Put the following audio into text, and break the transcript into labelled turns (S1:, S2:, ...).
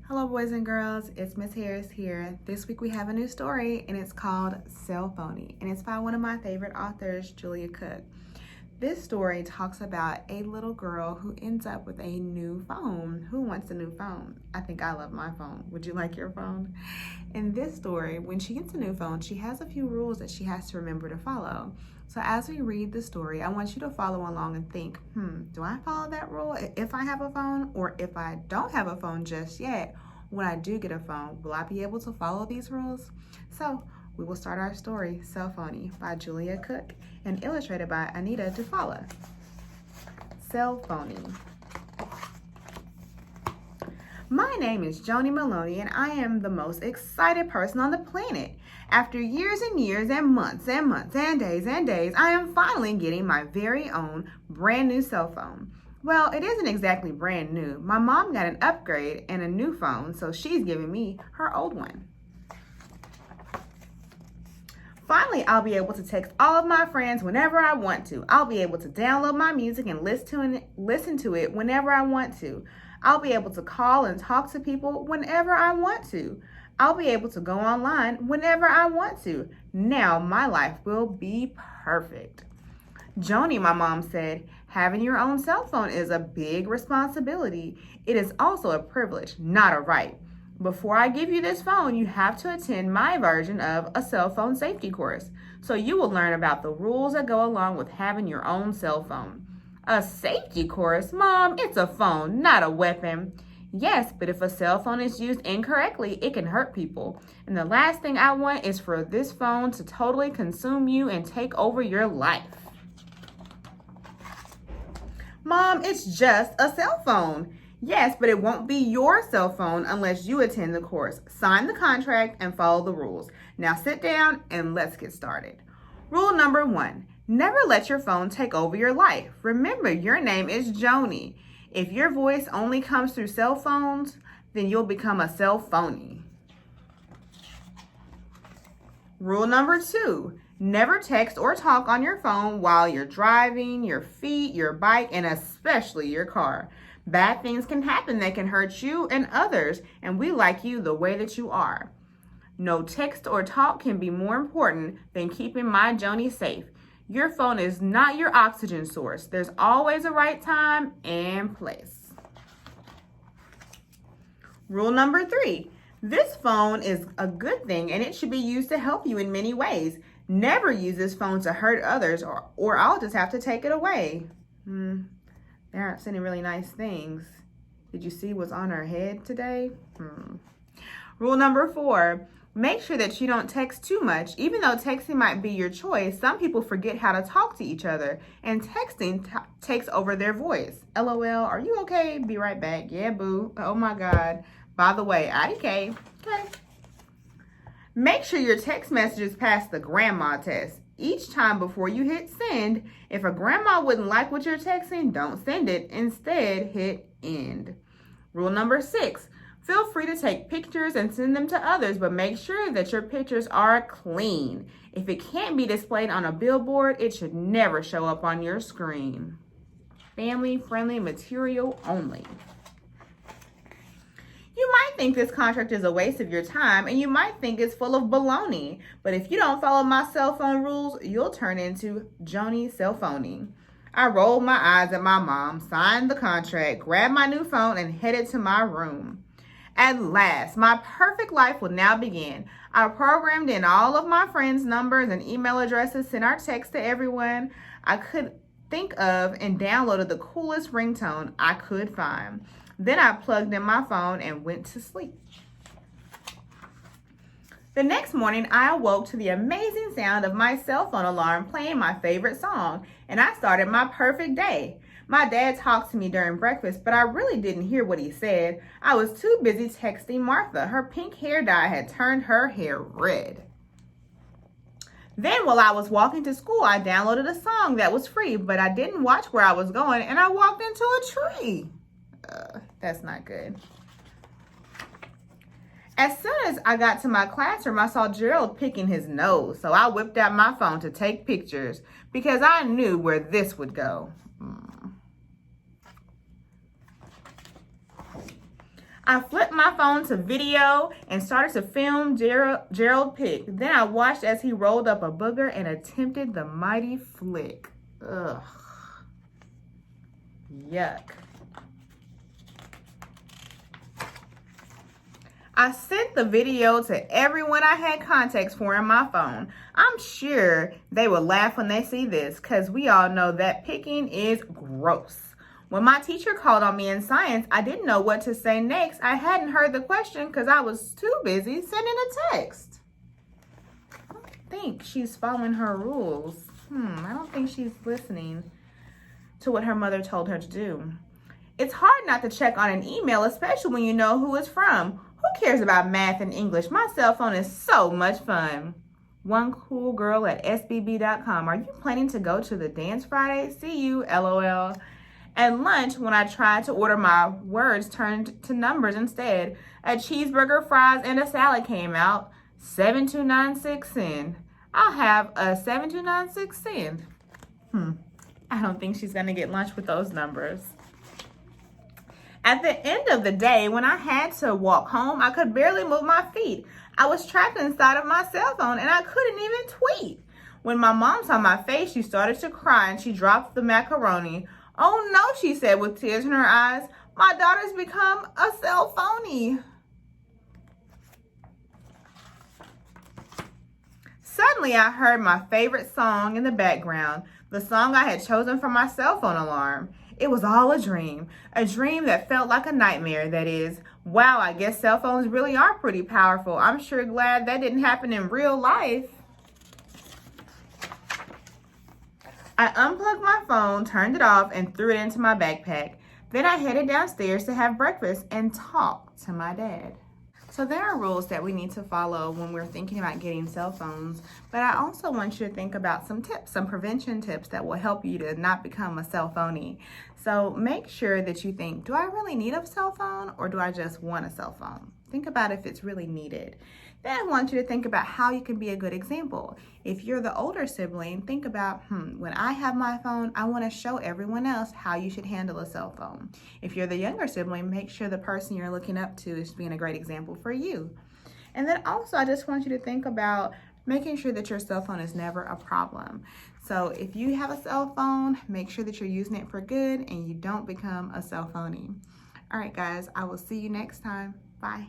S1: Hello boys and girls, it's Miss Harris here. This week we have a new story and it's called Cell Phony and it's by one of my favorite authors, Julia Cook. This story talks about a little girl who ends up with a new phone. Who wants a new phone? I think I love my phone. Would you like your phone? In this story, when she gets a new phone, she has a few rules that she has to remember to follow. So as we read the story, I want you to follow along and think, do I follow that rule if I have a phone? Or if I don't have a phone just yet, when I do get a phone, will I be able to follow these rules? So we will start our story, Cell Phony by Julia Cook and illustrated by Anita Dufala. Cell Phony. My name is Joni Maloney and I am the most excited person on the planet. After years and years and months and months and days, I am finally getting my very own brand new cell phone. Well, it isn't exactly brand new. My mom got an upgrade and a new phone, so she's giving me her old one. Finally, I'll be able to text all of my friends whenever I want to. I'll be able to download my music and listen to it whenever I want to. I'll be able to call and talk to people whenever I want to. I'll be able to go online whenever I want to. Now my life will be perfect. Joni, my mom said, having your own cell phone is a big responsibility. It is also a privilege, not a right. Before I give you this phone, you have to attend my version of a cell phone safety course. So you will learn about the rules that go along with having your own cell phone. A safety course? Mom, it's a phone, not a weapon. Yes, but if a cell phone is used incorrectly, it can hurt people. And the last thing I want is for this phone to totally consume you and take over your life. Mom, it's just a cell phone. Yes, but it won't be your cell phone unless you attend the course. Sign the contract and follow the rules. Now sit down and let's get started. Rule number 1, never let your phone take over your life. Remember, your name is Joni. If your voice only comes through cell phones, then you'll become a cell phony. Rule number 2, never text or talk on your phone while you're driving, your feet, your bike, and especially your car. Bad things can happen that can hurt you and others, and we like you the way that you are. No text or talk can be more important than keeping my Joni safe. Your phone is not your oxygen source. There's always a right time and place. Rule number 3, this phone is a good thing and it should be used to help you in many ways. Never use this phone to hurt others or I'll just have to take it away. They aren't saying really nice things. Did you see what's on her head today? Rule number 4, make sure that you don't text too much. Even though texting might be your choice, some people forget how to talk to each other and texting takes over their voice. LOL, are you okay? Be right back. Yeah, boo. Oh my God. By the way, IDK. Okay. Make sure your text messages pass the grandma test. Each time before you hit send, if a grandma wouldn't like what you're texting, don't send it. Instead, hit end. Rule number 6, feel free to take pictures and send them to others, but make sure that your pictures are clean. If it can't be displayed on a billboard, it should never show up on your screen. Family-friendly material only. You might think this contract is a waste of your time and you might think it's full of baloney, but if you don't follow my cell phone rules, you'll turn into Joni Cell Phony. I rolled my eyes at my mom, signed the contract, grabbed my new phone, and headed to my room. At last, my perfect life will now begin. I programmed in all of my friends' numbers and email addresses, sent our text to everyone I could think of, and downloaded the coolest ringtone I could find. Then I plugged in my phone and went to sleep. The next morning, I awoke to the amazing sound of my cell phone alarm playing my favorite song, and I started my perfect day. My dad talked to me during breakfast, but I really didn't hear what he said. I was too busy texting Martha. Her pink hair dye had turned her hair red. Then while I was walking to school, I downloaded a song that was free, but I didn't watch where I was going, and I walked into a tree. That's not good. As soon as I got to my classroom, I saw Gerald picking his nose, so I whipped out my phone to take pictures because I knew where this would go. I flipped my phone to video and started to film Gerald pick. Then I watched as he rolled up a booger and attempted the mighty flick. Ugh. Yuck. I sent the video to everyone I had contacts for in my phone. I'm sure they will laugh when they see this because we all know that picking is gross. When my teacher called on me in science, I didn't know what to say next. I hadn't heard the question because I was too busy sending a text. I don't think she's following her rules. I don't think she's listening to what her mother told her to do. It's hard not to check on an email, especially when you know who it's from. Who cares about math and English? My cell phone is so much fun. One cool girl at SBB.com. Are you planning to go to the dance Friday? See you, LOL. At lunch, when I tried to order, my words turned to numbers instead. A cheeseburger, fries, and a salad came out. 7296 cents. I'll have a 7296 cents. I don't think she's going to get lunch with those numbers. At the end of the day, when I had to walk home, I could barely move my feet. I was trapped inside of my cell phone and I couldn't even tweet. When my mom saw my face, she started to cry and she dropped the macaroni. Oh no, she said with tears in her eyes. My daughter's become a cell phony. Suddenly, I heard my favorite song in the background, the song I had chosen for my cell phone alarm. It was all a dream that felt like a nightmare, that is. Wow, I guess cell phones really are pretty powerful. I'm sure glad that didn't happen in real life. I unplugged my phone, turned it off, and threw it into my backpack. Then I headed downstairs to have breakfast and talk to my dad. So there are rules that we need to follow when we're thinking about getting cell phones, but I also want you to think about some tips, some prevention tips that will help you to not become a cell phony. So make sure that you think, do I really need a cell phone or do I just want a cell phone? Think about if it's really needed. Then I want you to think about how you can be a good example. If you're the older sibling, think about, when I have my phone, I want to show everyone else how you should handle a cell phone. If you're the younger sibling, make sure the person you're looking up to is being a great example for you. And then also, I just want you to think about making sure that your cell phone is never a problem. So if you have a cell phone, make sure that you're using it for good and you don't become a cell phony. All right, guys, I will see you next time. Bye.